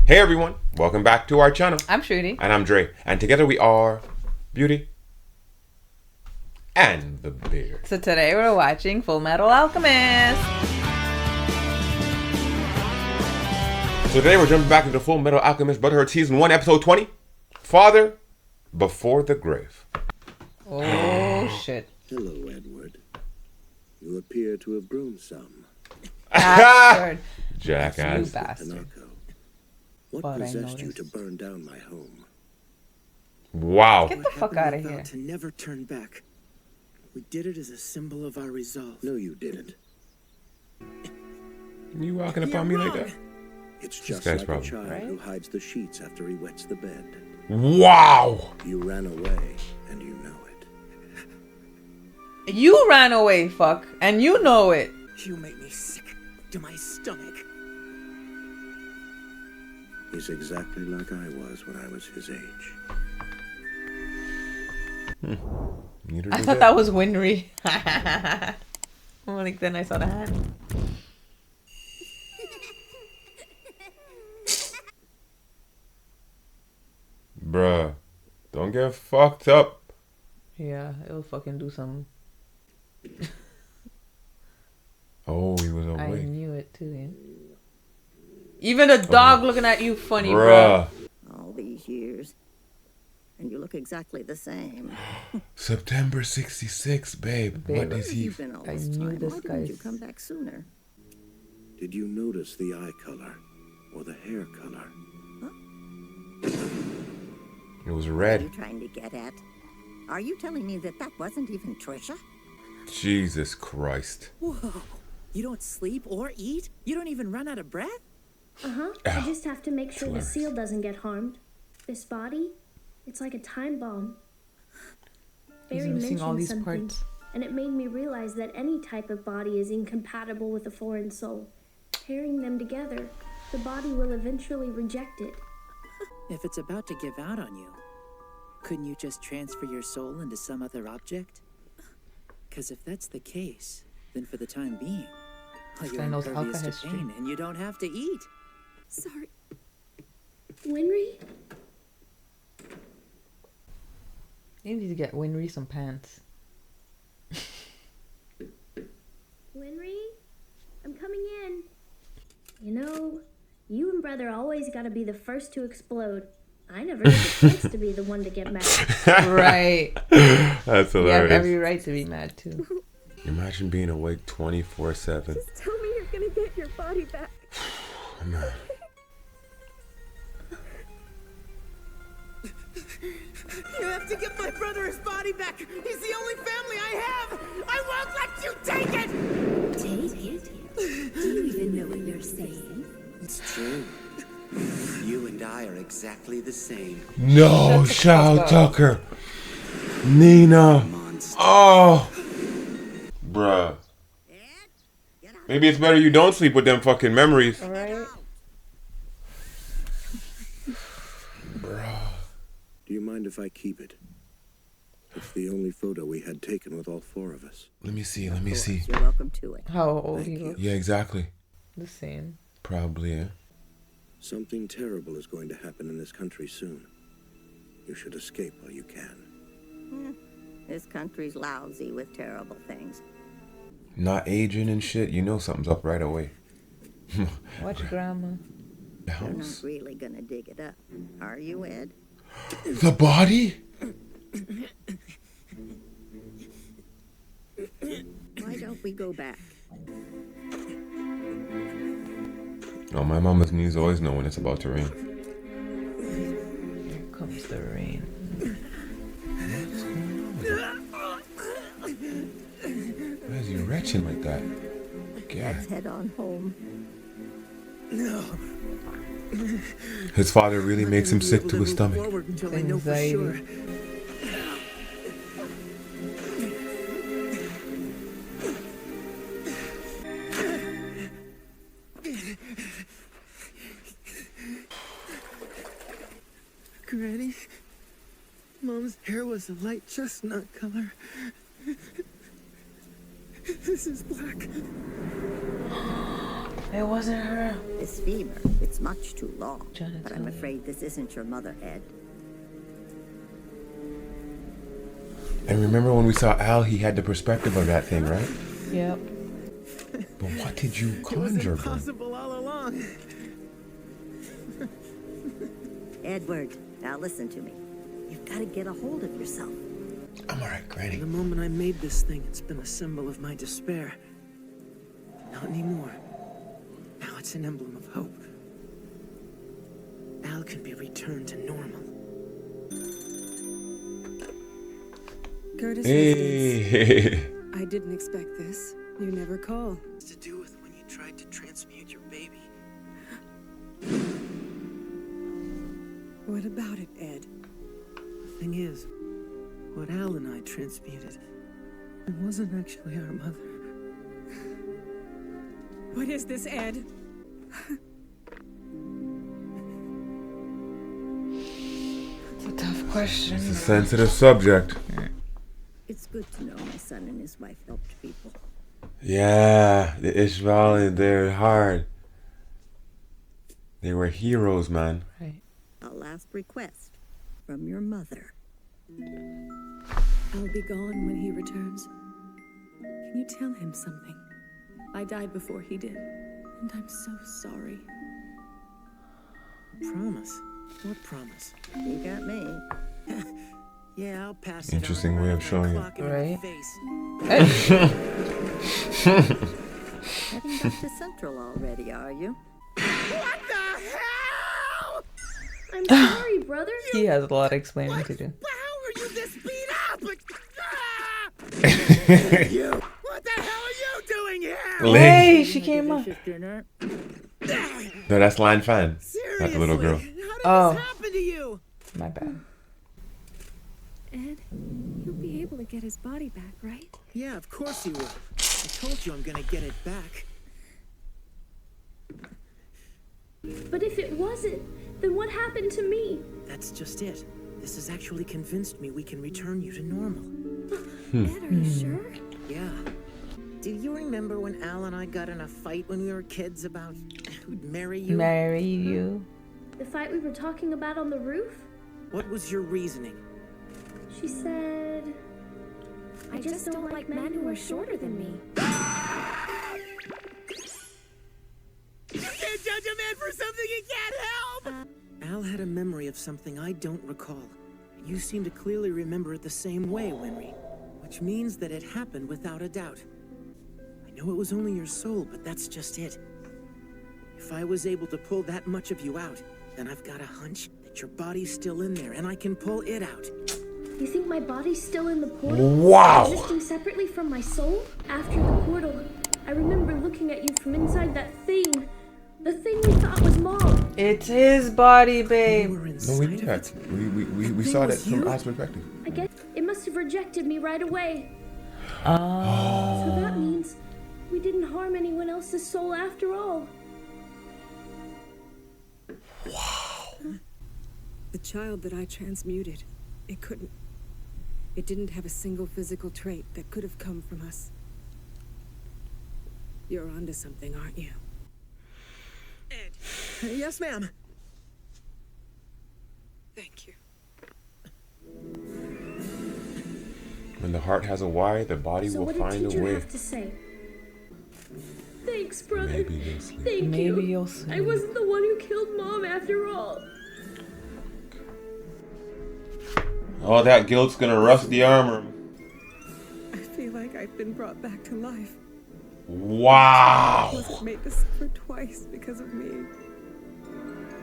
Hey everyone, welcome back to our channel. I'm Shruti. And I'm Dre. And together we are Beauty and the Beard. So today we're watching Fullmetal Alchemist. So today we're jumping back into Fullmetal Alchemist Brotherhood Season 1, Episode 20. Father Before the Grave. Oh shit. Hello, Edward. You appear to have grown some. Bastard. Jackass. You bastard. Pinako. What But I possessed you noticed. to burn down my home? Wow. Get the fuck out of here. To never turn back. We did it as a symbol of our resolve. No, you didn't. You walking up on me like that? It's just guy's like problem. a child Right? who hides the sheets after he wets the bed. Wow. You ran away, and you know it. You ran away, fuck. And you know it. You make me sick to my stomach. He's exactly like I was when I was his age. Neither I did thought that was Winry. Like then I saw the hand. Bruh. Don't get fucked up. Yeah, it'll fucking do something. Oh, he was I awake. knew it too, yeah. Even the dog looking at you funny, bro. Bruh. All these years, and you look exactly the same. September 66, babe. Babe. What Where is have he? you been all I this knew time? this Why didn't you guy's- come back sooner? Did you notice the eye color? Or the hair color? It was What are you red. trying to get at? Are you telling me that that wasn't even Trisha? Jesus Christ. Whoa. You don't sleep or eat? You don't even run out of breath? I just have to make sure the hilarious. seal doesn't get harmed. This body, it's like a time bomb. He's Barry missing all mentioned these something, parts. and it made me realize that any type of body is incompatible with a foreign soul. Pairing them together, the body will eventually reject it. If it's about to give out on you, couldn't you just transfer your soul into some other object? Because if that's the case, then for the time being, well, you're guy knows impervious to alka-history. pain and you don't have to eat. Sorry. Winry? You need to get Winry some pants. Winry? I'm coming in. You know, you and brother always gotta be the first to explode. I never get the chance to be the one to get mad. Right. That's You have hilarious. every right to be mad too. Imagine being awake 24/7. Tell me you're gonna get your body back. Man. You have to give my brother his body back. He's the only family I have. I won't let you take it. Take it? Do you even know what you're saying? It's true. You and I are exactly the same. No, Shao Tucker. Nina. Monster. Oh. Bruh. Maybe it's better you don't sleep with them fucking memories. Alright. Do you mind if I keep it? It's the only photo we had taken with all four of us. Let me see, let me see. You're welcome to it. How old Thank he you. looks. Yeah, exactly. The same. Probably, yeah. Something terrible is going to happen in this country soon. You should escape while you can. This country's lousy with terrible things. Not aging and shit. You know something's up right away. Watch grandma. The You're house. not really gonna dig it up, are you, Ed? The body? Why don't we go back? Oh, my mama's knees always know when it's about to rain. Here comes the rain. Why is he retching like that? Let's God. head on home. His father really makes him sick to his stomach. Forward until I know for Anxiety. sure. Granny, Mom's hair was a light chestnut color. This is black. It wasn't her. This fever, it's much too long. Jonathan. But I'm afraid this isn't your mother, Ed. And remember when we saw Al, he had the perspective of that thing, right? Yep. But what did you conjure? It was impossible all along. Edward, now listen to me. You've got to get a hold of yourself. I'm alright, Granny. The moment I made this thing, it's been a symbol of my despair. Not anymore. Now it's an emblem of hope. Al can be returned to normal. Curtis, Hey. I didn't expect this. You never call. It's to do with when you tried to transmute your baby. What about it, Ed? The thing is, what Al and I transmuted, it wasn't actually our mother. What is this, Ed? It's a tough question. It's a sensitive subject. It's good to know my son and his wife helped people. Yeah, the Ishvalan, they're hard. They were heroes, man. Right. A last request from your mother. I'll be gone when he returns. Can you tell him something? I died before he did, and I'm so sorry. Promise? What promise? You got me. Yeah, I'll pass it Interesting on way around of showing it. clock in your Right. face. Heading back to Central already, are you? What the hell? I'm sorry, brother. He has a lot of explaining to do. How are you this beat up? You. What the hell are you doing here? Hey, she came up. No, that's Line Fan. Seriously? Not the little girl. How did Oh. this happen to you? My bad. Ed, you'll be able to get his body back, right? Yeah, of course you will. I told you I'm gonna get it back. But if it wasn't, then what happened to me? That's just it. This has actually convinced me we can return you to normal. Ed, are you sure? Yeah. Do you remember when Al and I got in a fight when we were kids about who'd marry you? Marry you. The fight we were talking about on the roof? What was your reasoning? She said, I just don't like men who are shorter than me. You can't judge a man for something he can't help! Al had a memory of something I don't recall. You seem to clearly remember it the same way, Winry. Which means that it happened without a doubt. I know it was only your soul, but that's just it. If I was able to pull that much of you out, then I've got a hunch that your body's still in there, and I can pull it out. you think my body's still in the portal? Wow. Existing separately from my soul? After the portal, I remember looking at you from inside that thing. The thing we thought was Mom. It's his body, You babe. were No, we inside knew of that. it. We saw that from Al's perspective. I guess it must have rejected me right away. Oh. So that means we didn't harm anyone else's soul after all. The child that I transmuted, it couldn't. It didn't have a single physical trait that could have come from us. You're onto something, aren't you? Ed. Yes, ma'am. Thank you. When the heart has a why, the body So will what did find a teacher way. have to say? Thanks, brother. Maybe you'll see. Thank you. Maybe you'll see. I wasn't the one who killed Mom after all. All that guilt's gonna rust the armor. I feel like I've been brought back to life. Wow. Was made to suffer twice because of me.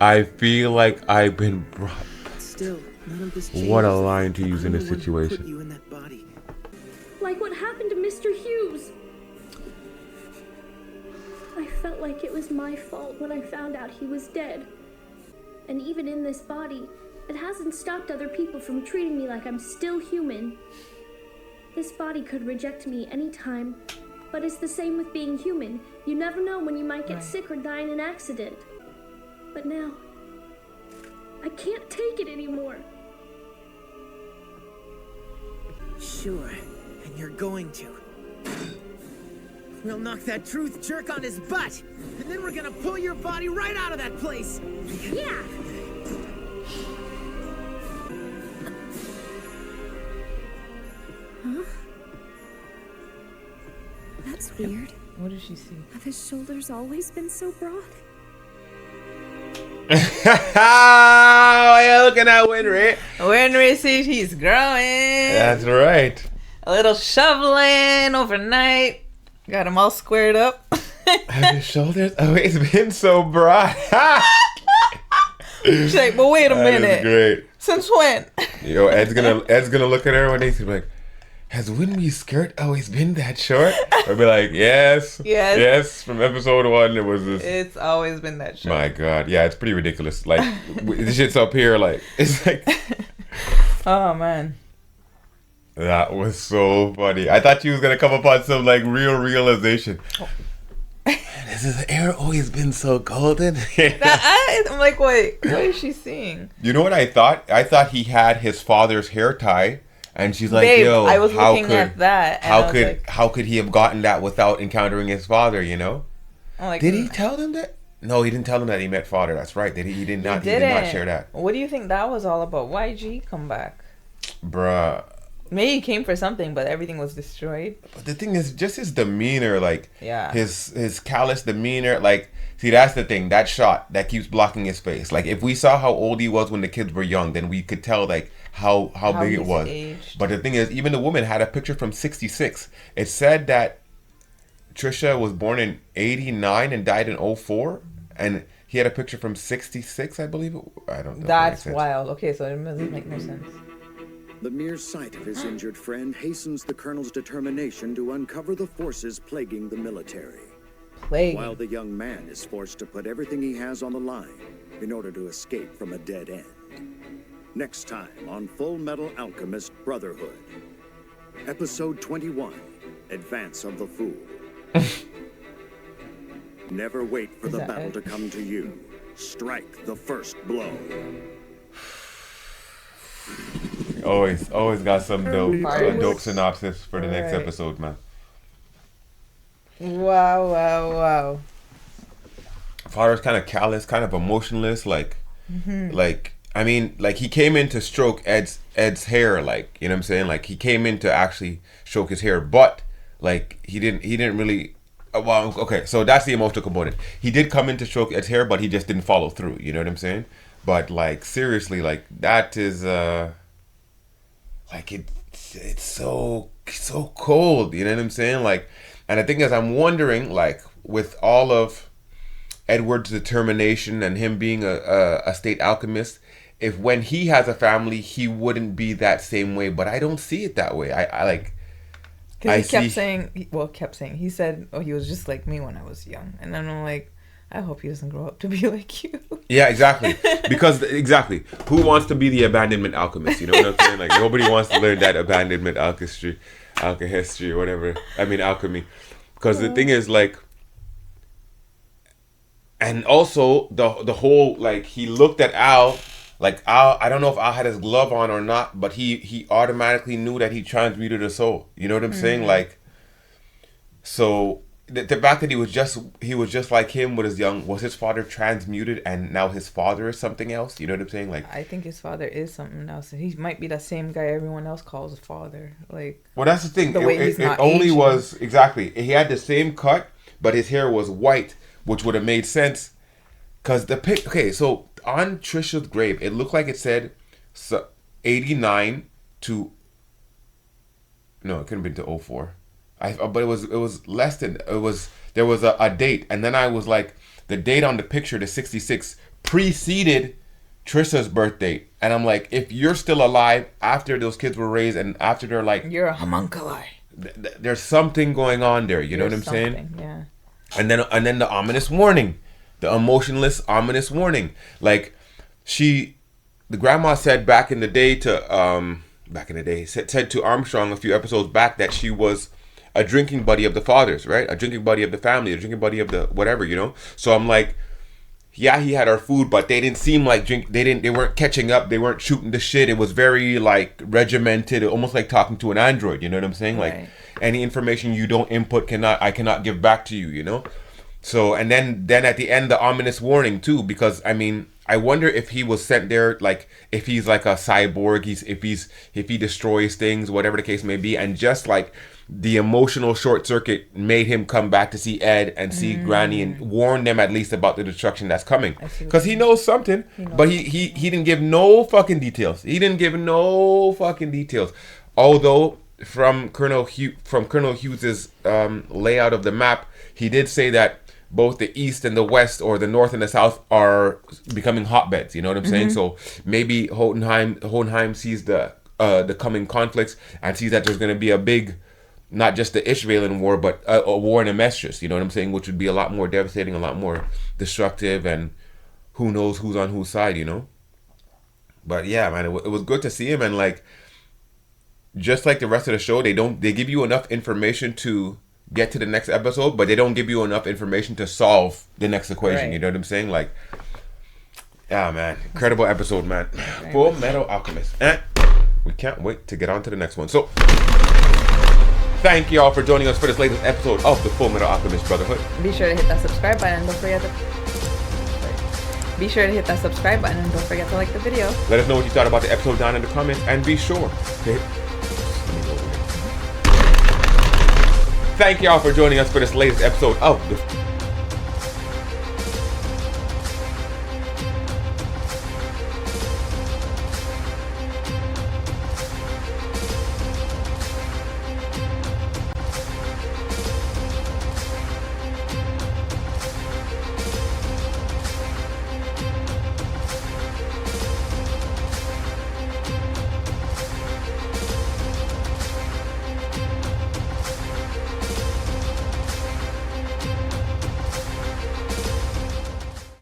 I feel like I've been brought. Still, none of this What a changes the line fact to that use in I'm this the one who situation. Put you in that body. Like what happened to Mr. Hughes. I felt like it was my fault when I found out he was dead. And even in this body, it hasn't stopped other people from treating me like I'm still human. This body could reject me anytime, but it's the same with being human. You never know when you might get sick or die in an accident. But now, I can't take it anymore. Sure, and you're going to. We'll knock that truth jerk on his butt, and then we're gonna pull your body right out of that place. Yeah. Huh? That's weird. What did she see? Have his shoulders always been so broad? Oh, yeah, looking at Winry. Winry sees he's growing. That's right. A little shoveling overnight. Got him all squared up. Have his shoulders always been so broad? She's like, but wait a minute. That is great. Since when? Yo, Ed's gonna look at her one day and be like, has Winry's skirt always been that short? I'll be like, yes. Yes, from episode 1, it was this. It's always been that short. My God. Yeah, it's pretty ridiculous. Like, this shit's up here, like, it's like. Oh, man. That was so funny. I thought you was going to come upon some, like, real realization. Oh. Has his hair always been so golden? I'm like, wait, what is she seeing? You know what I thought? I thought he had his father's hair tie. And she's like, babe, yo, I was looking at that. And how could he have gotten that without encountering his father, you know? Like, did he tell them that? No, he didn't tell them that he met father. That's right. He did not share that. What do you think that was all about? Why did he come back? Bruh. Maybe he came for something, but everything was destroyed. But the thing is, just his demeanor, like, yeah, his callous demeanor, like, see, that's the thing. That shot that keeps blocking his face. Like, if we saw how old he was when the kids were young, then we could tell, like, how big it was. Aged. But the thing is, even the woman had a picture from 1966. It said that Trisha was born in 1989 and died in 2004, and he had a picture from 1966, I believe. I don't know. That's wild. Okay, so it doesn't make no sense. The mere sight of his injured friend hastens the colonel's determination to uncover the forces plaguing the military. While the young man is forced to put everything he has on the line in order to escape from a dead end. Next time on Fullmetal Alchemist Brotherhood. Episode 21, Advance of the Fool. Never wait for the battle to come to you. Strike the first blow. Always got some dope synopsis for the next episode, man. Wow. Father's kind of callous, kind of emotionless, like, I mean, like, he came in to stroke Ed's hair, like, you know what I'm saying? Like, he came in to actually stroke his hair, but, like, he didn't really, well, okay, so that's the emotional component. He did come in to stroke Ed's hair, but he just didn't follow through, you know what I'm saying? But, like, seriously, like, that is, like, it's so cold, you know what I'm saying? Like, and the thing is, I'm wondering, like, with all of Edward's determination and him being a state alchemist, if when he has a family, he wouldn't be that same way. But I don't see it that way. I like. Because he kept saying, he said, oh, he was just like me when I was young. And then I'm like, I hope he doesn't grow up to be like you. Yeah, exactly. Because, exactly. Who wants to be the abandonment alchemist? You know what I'm saying? Like, nobody wants to learn that abandonment alchemy, or whatever. I mean, alchemy. Because the thing is, like, and also the whole, like, he looked at Al, like, Al, I don't know if Al had his glove on or not, but he automatically knew that he transmuted a soul. You know what I'm saying? Like, so the fact that he was just like him with his young, was his father transmuted and now his father is something else? You know what I'm saying? Like, I think his father is something else. He might be that same guy everyone else calls a father. Like, well, that's the thing. The way he's not only Asian. was, exactly, he had the same cut, but his hair was white, which would have made sense. Because okay, so on Trisha's grave, it looked like it said 89 to, no, it couldn't have been to 04. But it was less than, there was a date, and then I was like, the date on the picture, the 66, preceded Trisha's birth date, and I'm like, if you're still alive after those kids were raised and after they're like, you're a homunculi. There's something going on there, you know what I'm saying? Yeah. And then the ominous warning, the emotionless ominous warning, like the grandma said back in the day said to Armstrong a few episodes back that she was a drinking buddy of the father's, right? A drinking buddy of the family, a drinking buddy of the whatever, you know? So I'm like, yeah, he had our food, but they didn't seem like they weren't catching up, they weren't shooting the shit. It was very like regimented, almost like talking to an android, you know what I'm saying? Like any information you don't input I cannot give back to you, you know? So, and then at the end, the ominous warning too, because I mean, I wonder if he was sent there, like if he's like a cyborg, if he destroys things, whatever the case may be, and just like the emotional short circuit made him come back to see Ed and see Granny and warn them at least about the destruction that's coming, because he knows something, but he didn't give no fucking details. Although from Colonel Hughes's layout of the map, he did say that both the east and the west, or the north and the south, are becoming hotbeds. You know what I'm saying? So maybe Hohenheim sees the coming conflicts and sees that there's going to be a big, not just the Ishvalan war, but a war in Amestris. You know what I'm saying? Which would be a lot more devastating, a lot more destructive, and who knows who's on whose side, you know? But yeah, man, it was good to see him, and like, just like the rest of the show, they give you enough information to get to the next episode, but they don't give you enough information to solve the next equation. Right. You know what I'm saying? Like, yeah, man, incredible episode, man. Fullmetal Alchemist. We can't wait to get on to the next one. So, thank you all for joining us for this latest episode of the Fullmetal Alchemist Brotherhood. Be sure to hit that subscribe button and don't forget to like the video. Let us know what you thought about the episode down in the comments, and be sure to hit. Thank y'all for joining us for this latest episode of the